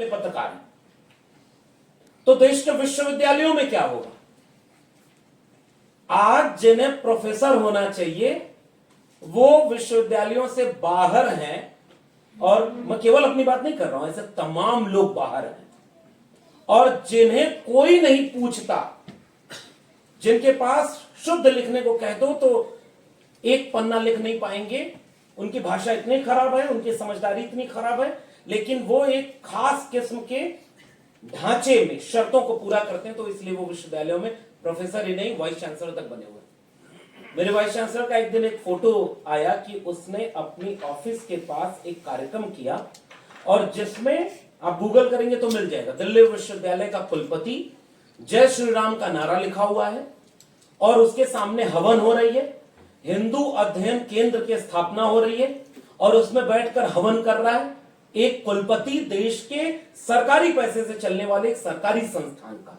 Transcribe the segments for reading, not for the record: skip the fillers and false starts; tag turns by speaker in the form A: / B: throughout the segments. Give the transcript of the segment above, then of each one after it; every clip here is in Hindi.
A: पत्रकार हैं। तो देश के विश्वविद्यालयों में क्या होगा? आज जिन्हें प्रोफेसर होना चाहिए वो विश्वविद्यालयों से बाहर हैं, और मैं केवल अपनी बात नहीं कर रहा हूं, ऐसे तमाम लोग बाहर हैं, और जिन्हें कोई नहीं पूछता, जिनके पास शुद्ध लिखने को कह दो तो एक पन्ना लिख नहीं पाएंगे, उनकी भाषा इतनी खराब है, उनकी समझदारी इतनी खराब है, लेकिन वो एक खास किस्म के ढांचे में शर्तों को पूरा करते हैं, तो इसलिए वो विश्वविद्यालयों में प्रोफेसर ही नहीं वाइस चांसलर तक बने हुए। मेरे वाइस चांसलर का एक दिन एक फोटो आया कि उसने अपनी ऑफिस के पास एक कार्यक्रम किया, और जिसमें आप गूगल करेंगे तो मिल जाएगा, दिल्ली विश्वविद्यालय का कुलपति जय श्री राम का नारा लिखा हुआ है, और उसके सामने हवन हो रही है, हिंदू अध्ययन केंद्र की स्थापना हो रही है, और उसमें बैठकर हवन कर रहा है एक कुलपति, देश के सरकारी पैसे से चलने वाले एक सरकारी संस्थान का।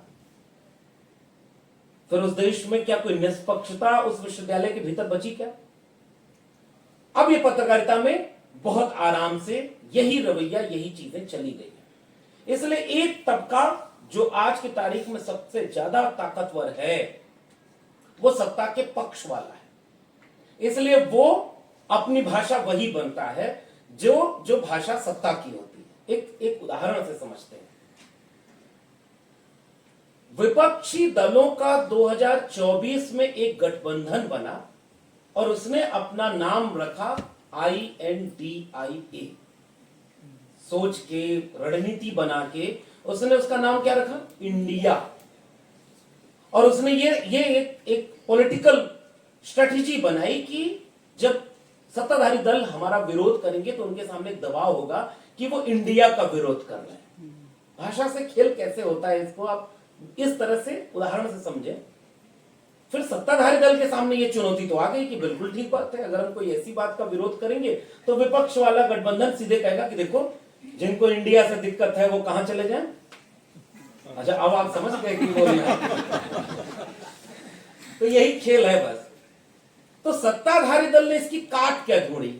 A: फिर उस देश में क्या कोई निष्पक्षता उस विश्वविद्यालय के भीतर बची क्या? अब ये पत्रकारिता में बहुत आराम से यही रवैया, यही चीजें चली गई है। इसलिए एक तबका जो आज की तारीख में सबसे ज्यादा ताकतवर है वो सत्ता के पक्ष वाला है, इसलिए वो अपनी भाषा वही बनता है जो भाषा सत्ता की होती है। एक उदाहरण से समझते हैं। विपक्षी दलों का 2024 में एक गठबंधन बना और उसने अपना नाम रखा INDIA, सोच के रणनीति बना के उसने उसका नाम क्या रखा? इंडिया। और उसने ये एक पॉलिटिकल स्ट्रेटेजी बनाई कि जब सत्ताधारी दल हमारा विरोध करेंगे तो उनके सामने दबाव होगा कि वो इंडिया का विरोध कर रहे हैं। भाषा से खेल कैसे होता है, इसको आप इस तरह से उदाहरण से समझें। फिर सत्ताधारी दल के सामने ये चुनौती तो आ गई कि बिल्कुल ठीक बात है, अगर हम कोई ऐसी बात का विरोध करेंगे तो विपक्ष वाला गठबंधन सीधे कहेगा कि देखो जिनको इंडिया से दिक्कत है वो कहां चले जाएं। अच्छा, अब आप समझ गए कि बोल रहे हैं। तो यही खेल है बस। तो सत्ताधारी दल ने इसकी काट क्या ढूंढी?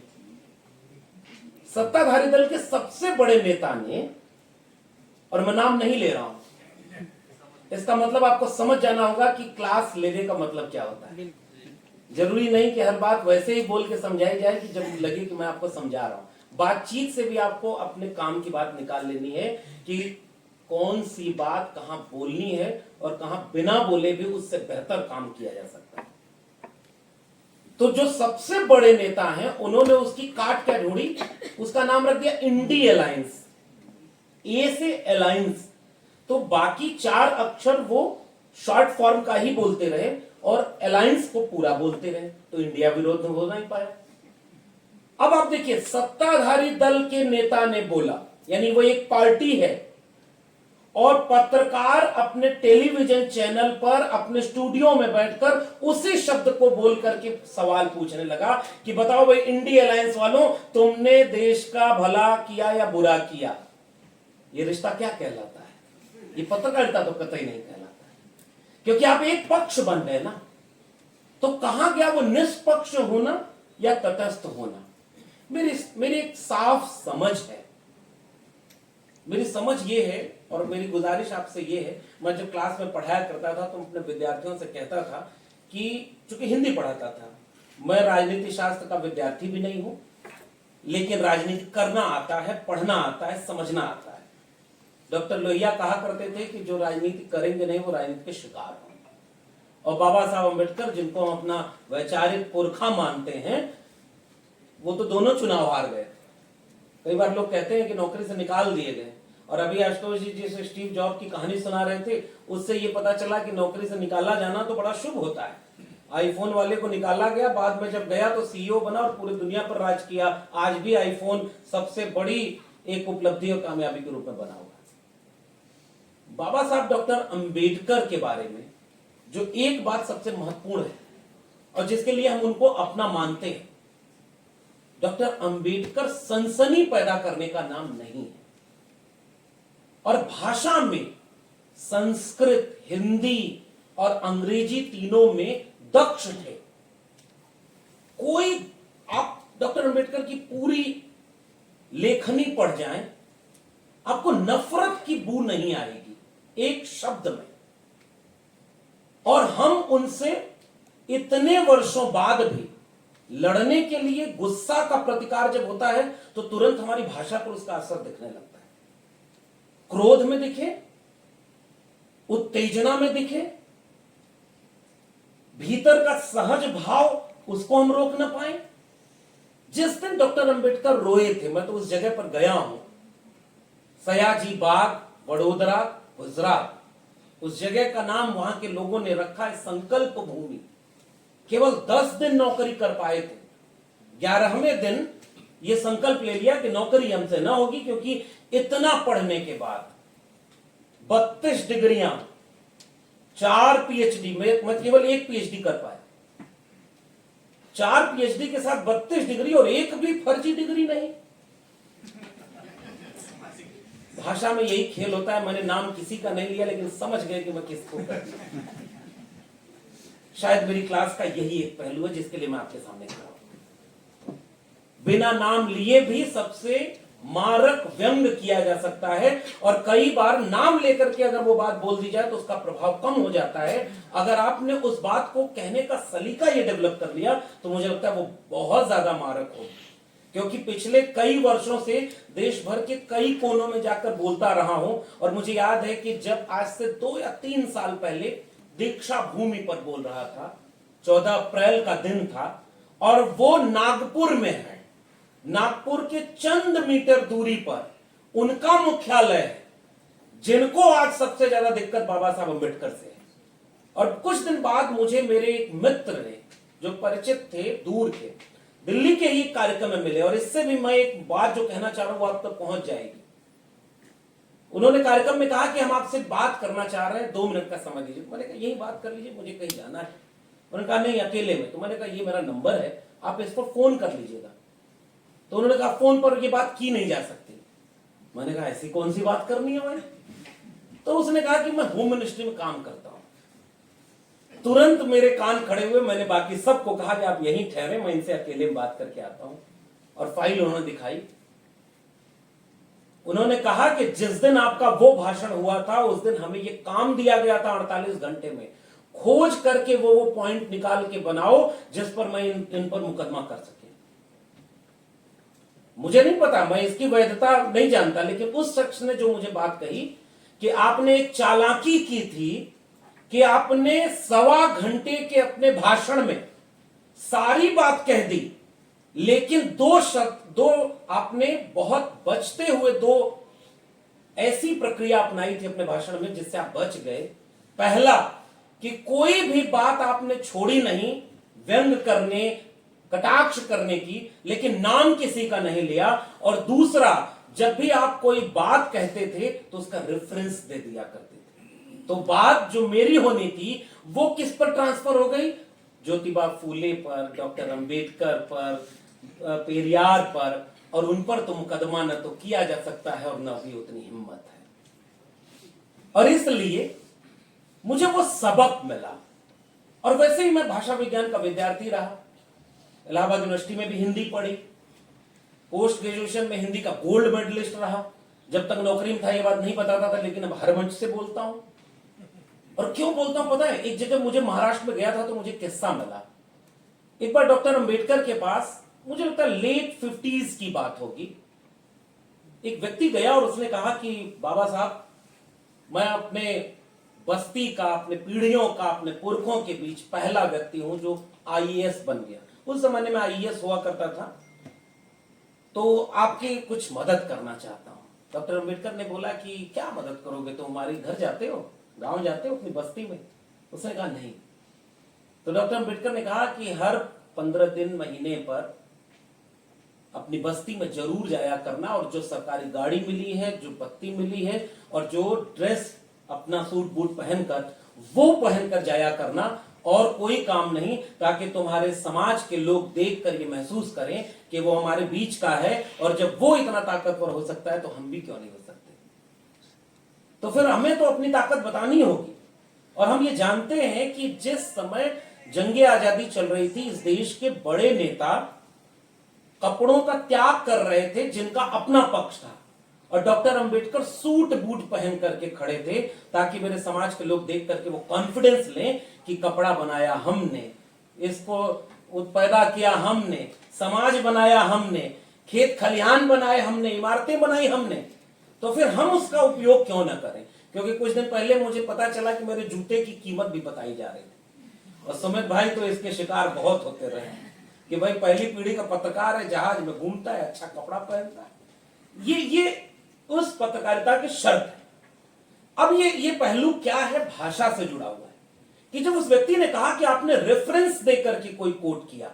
A: सत्ताधारी दल के सबसे बड़े नेता ने, और मैं नाम नहीं ले रहा हूं, इसका मतलब आपको समझ जाना होगा कि क्लास लेने का मतलब क्या होता है। जरूरी नहीं कि हर बात वैसे ही बोल के समझाई जाए कि जब लगे कि मैं आपको समझा रहा हूं। बातचीत से भी आपको अपने काम की बात निकाल लेनी है कि कौन सी बात कहां बोलनी है और कहां बिना बोले भी उससे बेहतर काम किया जा सकता है। तो जो सबसे बड़े नेता हैं उन्होंने उसकी काट क्या ढूंढी? उसका नाम रख दिया इंडी अलायंस। ए से अलायंस, तो बाकी 4 अक्षर वो शॉर्ट फॉर्म का ही बोलते रहे और अलायंस को पूरा बोलते रहे, तो इंडिया विरोध हो नहीं पाया। अब आप देखिए, सत्ताधारी दल के नेता ने बोला, यानी वो एक पार्टी है, और पत्रकार अपने टेलीविजन चैनल पर अपने स्टूडियो में बैठकर उसी शब्द को बोल करके सवाल पूछने लगा कि बताओ भाई इंडी अलायंस वालों, तुमने देश का भला किया या बुरा किया? ये रिश्ता क्या कहलाता है? ये पत्रकारिता तो कतई नहीं कहलाता है, क्योंकि आप एक पक्ष बन गए ना। तो कहां गया वो निष्पक्ष होना या तटस्थ होना? मेरी एक साफ समझ है, मेरी समझ ये है, और मेरी गुजारिश आपसे ये है, मैं जब क्लास में पढ़ाया करता था तो अपने विद्यार्थियों से कहता था कि चूंकि हिंदी पढ़ाता था, मैं राजनीति शास्त्र का विद्यार्थी भी नहीं हूं, लेकिन राजनीति करना आता है, पढ़ना आता है, समझना आता है। डॉक्टर लोहिया कहा करते थे कि जो राजनीति करेंगे नहीं वो राजनीति के शिकार होंगे, और बाबा साहब अम्बेडकर, जिनको हम अपना वैचारिक पुरखा मानते हैं, वो तो दोनों चुनाव हार गए। कई बार लोग कहते हैं कि नौकरी से निकाल दिए गए, और अभी आशुतोष जी जिस स्टीव जॉब की कहानी सुना रहे थे उससे ये पता चला कि नौकरी से निकाला जाना तो बड़ा शुभ होता है। आईफोन वाले को निकाला गया, बाद में जब गया तो सीईओ बना और पूरी दुनिया पर राज किया। आज भी आईफोन सबसे बड़ी एक उपलब्धि और कामयाबी के रूप में बना हुआ है। बाबा साहब डॉक्टर अंबेडकर के बारे में जो एक बात सबसे महत्वपूर्ण है और जिसके लिए हम उनको अपना मानते हैं, डॉक्टर अंबेडकर सनसनी पैदा करने का नाम नहीं है, और भाषा में संस्कृत, हिंदी और अंग्रेजी तीनों में दक्ष थे। कोई आप डॉक्टर अंबेडकर की पूरी लेखनी पढ़ जाएं आपको नफरत की बू नहीं आएगी एक शब्द में। और हम उनसे इतने वर्षों बाद भी लड़ने के लिए गुस्सा का प्रतिकार जब होता है तो तुरंत हमारी भाषा पर उसका असर दिखने लगता है। क्रोध में दिखे, उत्तेजना में दिखे, भीतर का सहज भाव उसको हम रोक ना पाए। जिस दिन डॉक्टर अंबेडकर रोए थे, मैं तो उस जगह पर गया हूं, सयाजी बाग, वडोदरा, गुजरात। उस जगह का नाम वहां के लोगों ने रखा है संकल्प भूमि। केवल 10 दिन नौकरी कर पाए थे। 11वें दिन यह संकल्प ले लिया कि नौकरी हमसे ना होगी, क्योंकि इतना पढ़ने के बाद 32 डिग्रियां, 4 पीएचडी में, मैं केवल 1 पीएचडी कर पाया। 4 पीएचडी के साथ 32 डिग्री और एक भी फर्जी डिग्री नहीं। भाषा में यही खेल होता है। मैंने नाम किसी का नहीं लिया, लेकिन समझ गए कि मैं किसको कर दिया। शायद मेरी क्लास का यही एक पहलू है जिसके लिए मैं आपके सामने खड़ा हूं। बिना नाम लिए भी सबसे मारक व्यंग किया जा सकता है, और कई बार नाम लेकर के अगर वो बात बोल दी जाए तो उसका प्रभाव कम हो जाता है। अगर आपने उस बात को कहने का सलीका ये डेवलप कर लिया तो मुझे लगता है वो बहुत ज्यादा मारक हो। क्योंकि पिछले कई वर्षों से देश भर के कई कोनों में जाकर बोलता रहा हूं, और मुझे याद है कि जब आज से 2 या 3 साल पहले दीक्षा भूमि पर बोल रहा था, 14 अप्रैल का दिन था, और वो नागपुर में है। नागपुर के चंद मीटर दूरी पर उनका मुख्यालय है, जिनको आज सबसे ज्यादा दिक्कत बाबा साहब अम्बेडकर से है। और कुछ दिन बाद मुझे मेरे एक मित्र ने, जो परिचित थे, दूर के, दिल्ली के ही कार्यक्रम में मिले, और इससे भी मैं एक बात जो कहना चाह रहा हूं वो आप तक पहुंच जाएगी। उन्होंने कार्यक्रम में कहा कि हम आपसे बात करना चाह रहे हैं, 2 मिनट का समय दीजिए। मैंने कहा यही बात कर लीजिए, मुझे कहीं जाना है। उन्होंने कहा नहीं, अकेले में। तो मैंने कहा ये मेरा नंबर है, आप इस पर फोन कर लीजिएगा। तो उन्होंने कहा फोन पर ये बात की नहीं जा सकती। मैंने कहा ऐसी कौन सी बात करनी है भाई? तो उसने कहा कि मैं होम मिनिस्ट्री में काम करता हूं। तुरंत मेरे कान खड़े हुए। मैंने बाकी सबको कहा कि आप यहीं ठहरे, मैं इनसे अकेले में बात करके आता हूं। और फाइल उन्होंने दिखाई। उन्होंने कहा कि जिस दिन आपका वो भाषण हुआ था उस दिन हमें ये काम दिया गया था 48 घंटे में, खोज करके वो पॉइंट निकाल के बनाओ जिस पर मैं इन पर मुकदमा कर सके। मुझे नहीं पता, मैं इसकी वैधता नहीं जानता, लेकिन उस शख्स ने जो मुझे बात कही कि आपने एक चालाकी की थी कि आपने 1.25 घंटे के अपने भाषण में सारी बात कह दी, लेकिन 2 शब्द, 2 आपने बहुत बचते हुए 2 ऐसी प्रक्रिया अपनाई थी अपने भाषण में जिससे आप बच गए। पहला कि कोई भी बात आपने छोड़ी नहीं व्यंग करने, कटाक्ष करने की, लेकिन नाम किसी का नहीं लिया। और दूसरा, जब भी आप कोई बात कहते थे तो उसका रेफरेंस दे दिया करते थे। तो बात जो मेरी होनी थी वो किस पर ट्रांसफर हो गई? ज्योतिबा फूले पर, डॉक्टर अंबेडकर पर, पेरियार पर, और उन पर तो मुकदमा न तो किया जा सकता है और न भी उतनी हिम्मत है। और इसलिए मुझे वो सबक मिला। और वैसे ही मैं भाषा विज्ञान का विद्यार्थी रहा, इलाहाबाद यूनिवर्सिटी में भी हिंदी पढ़ी, पोस्ट ग्रेजुएशन में हिंदी का गोल्ड मेडलिस्ट रहा। जब तक नौकरी में था ये बात नहीं बताता था, लेकिन अब हर मंच से बोलता हूं। और क्यों बोलता हूं पता है? एक जगह मुझे महाराष्ट्र में गया था तो मुझे किस्सा मिला। एक बार डॉक्टर अंबेडकर के पास, मुझे लगता है लेट 50s की बात होगी, एक व्यक्ति गया और उसने कहा कि बाबा साहब, मैं अपने बस्ती का, अपने पीढ़ियों का, अपने पुरखों के बीच पहला व्यक्ति हूं जो आईएएस बन गया। उस जमाने में आईएएस हुआ करता था, तो आपकी कुछ मदद करना चाहता हूं। डॉक्टर अंबेडकर ने बोला कि क्या मदद करोगे, तो हमारे घर जाते हो, गांव जाते हो, अपनी बस्ती में? उसने कहा नहीं। तो डॉक्टर अंबेडकर ने कहा कि हर 15 दिन, महीने पर अपनी बस्ती में जरूर जाया करना, और जो सरकारी गाड़ी मिली है, जो बत्ती मिली है, और जो ड्रेस अपना सूट बूट पहनकर, वो पहनकर जाया करना, और कोई काम नहीं, ताकि तुम्हारे समाज के लोग देखकर ये महसूस करें कि वो हमारे बीच का है, और जब वो इतना ताकतवर हो सकता है तो हम भी क्यों नहीं हो सकते। तो फिर हमें तो अपनी ताकत बतानी होगी। और हम ये जानते हैं कि जिस समय जंगे आजादी चल रही थी, इस देश के बड़े नेता कपड़ों का त्याग कर रहे थे जिनका अपना पक्ष था, और डॉक्टर अंबेडकर सूट बूट पहन करके खड़े थे ताकि मेरे समाज के लोग देख करके वो कॉन्फिडेंस लें कि कपड़ा बनाया हमने, इसको पैदा किया हमने, समाज बनाया हमने, खेत खलिहान बनाए हमने, इमारतें बनाई हमने, तो फिर हम उसका उपयोग क्यों ना करें। क्योंकि कुछ दिन पहले मुझे पता चला कि मेरे जूते की कीमत भी बताई जा रही थी, और सुमित भाई तो इसके शिकार बहुत होते रहे कि भाई पहली पीढ़ी का पत्रकार है, जहाज में घूमता है, अच्छा कपड़ा पहनता है। ये उस पत्रकारिता की शर्त है। अब ये पहलू क्या है, भाषा से जुड़ा हुआ है कि जब उस व्यक्ति ने कहा कि आपने रेफरेंस देकर के कोई कोट किया,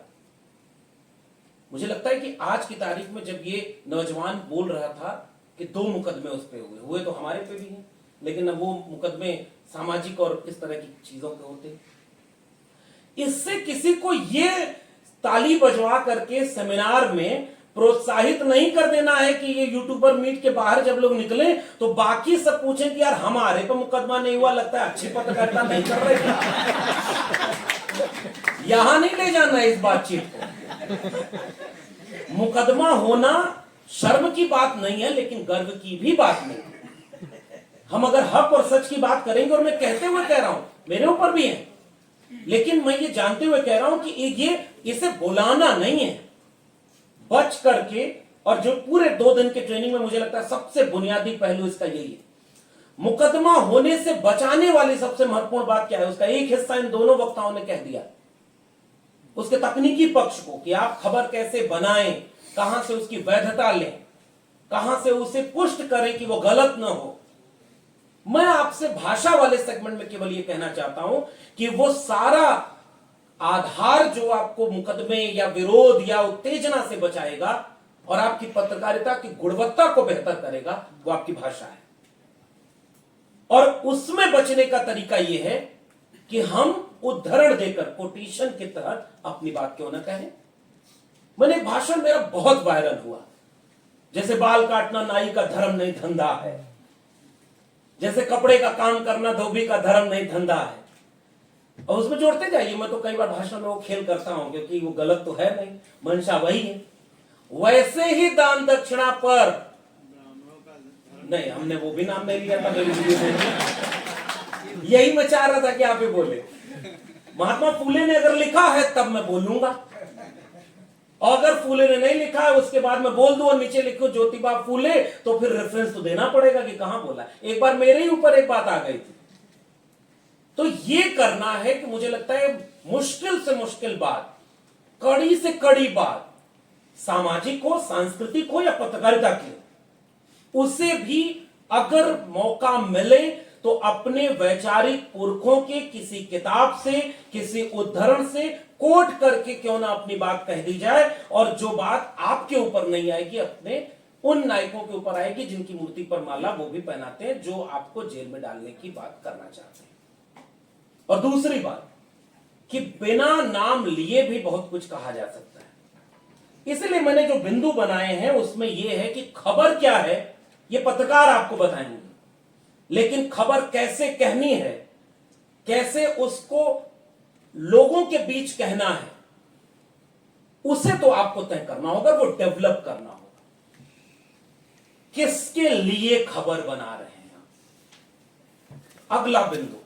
A: मुझे लगता है कि आज की तारीख में जब ये नौजवान बोल रहा था कि 2 मुकदमे उस पे हुए तो हमारे पे भी हैं, लेकिन अब वो मुकदमे सामाजिक और इस तरह की चीजों के होते हैं। इससे किसी को ये ताली बजवा करके सेमिनार में प्रोत्साहित नहीं कर देना है कि ये यूट्यूबर मीट के बाहर जब लोग निकले तो बाकी सब पूछें कि यार हमारे पर मुकदमा नहीं हुआ, लगता है अच्छी पत्रकारिता नहीं कर रहे क्या। यहां नहीं ले जाना है इस बातचीत को। मुकदमा होना शर्म की बात नहीं है, लेकिन गर्व की भी बात नहीं है। हम अगर हक और सच की बात करेंगे, और मैं कहते हुए कह रहा हूं, मेरे ऊपर भी है, लेकिन मैं ये जानते हुए कह रहा हूं कि ये इसे बुलाना नहीं है, बच करके। और जो पूरे 2 दिन के ट्रेनिंग में मुझे लगता है सबसे बुनियादी पहलू इसका यही है, मुकदमा होने से बचाने वाली सबसे महत्वपूर्ण बात क्या है, उसका एक हिस्सा इन दोनों वक्ताओं ने कह दिया। उसके तकनीकी पक्ष को कि आप खबर कैसे बनाएं, कहां से उसकी वैधता लें, कहां से उसे पुष्ट करें कि वो गलत ना हो। मैं आपसे भाषा वाले सेगमेंट में केवल ये कहना चाहता हूं कि वो सारा आधार जो आपको मुकदमे या विरोध या उत्तेजना से बचाएगा और आपकी पत्रकारिता की गुणवत्ता को बेहतर करेगा, वो आपकी भाषा है। और उसमें बचने का तरीका यह है कि हम उद्धरण देकर, कोटेशन के तहत अपनी बात क्यों ना कहें। मैंने एक भाषण मेरा बहुत वायरल हुआ, जैसे बाल काटना नाई का धर्म नहीं धंधा है, जैसे कपड़े का काम करना धोबी का धर्म नहीं धंधा है, और उसमें जोड़ते जाइए। मैं तो कई बार भाषण में वो खेल करता हूं, क्योंकि वो गलत तो है नहीं, मंशा वही है। वैसे ही दान दक्षिणा पर नहीं, हमने वो भी नाम नहीं लिया था मेरी वीडियो में, यही मैं चाह रहा था कि आप ही बोले। महात्मा फूले ने अगर लिखा है तब मैं बोलूंगा, और अगर फूले ने नहीं लिखा है उसके बाद मैं बोल दूं और नीचे लिखूं ज्योतिबा फूले, तो फिर रेफरेंस तो देना पड़ेगा कि कहां बोला। एक बार मेरे ही ऊपर एक बात आ गई थी। तो ये करना है कि मुझे लगता है मुश्किल से मुश्किल बात, कड़ी से कड़ी बात, सामाजिक हो, सांस्कृतिक हो या पत्रकारिता की, उसे भी अगर मौका मिले तो अपने वैचारिक पुरखों के किसी किताब से, किसी उद्धरण से कोट करके क्यों ना अपनी बात कह दी जाए, और जो बात आपके ऊपर नहीं आएगी अपने उन नायकों के ऊपर आएगी जिनकी मूर्ति पर माला वो भी पहनाते हैं, जो आपको जेल में डालने की बात करना चाहते हैं। और दूसरी बात कि बिना नाम लिए भी बहुत कुछ कहा जा सकता है, इसलिए मैंने जो बिंदु बनाए हैं उसमें यह है कि खबर क्या है ये पत्रकार आपको बताएंगे, लेकिन खबर कैसे कहनी है, कैसे उसको लोगों के बीच कहना है, उसे तो आपको तय करना होगा, वो डेवलप करना होगा। किसके लिए खबर बना रहे हैं। अगला बिंदु,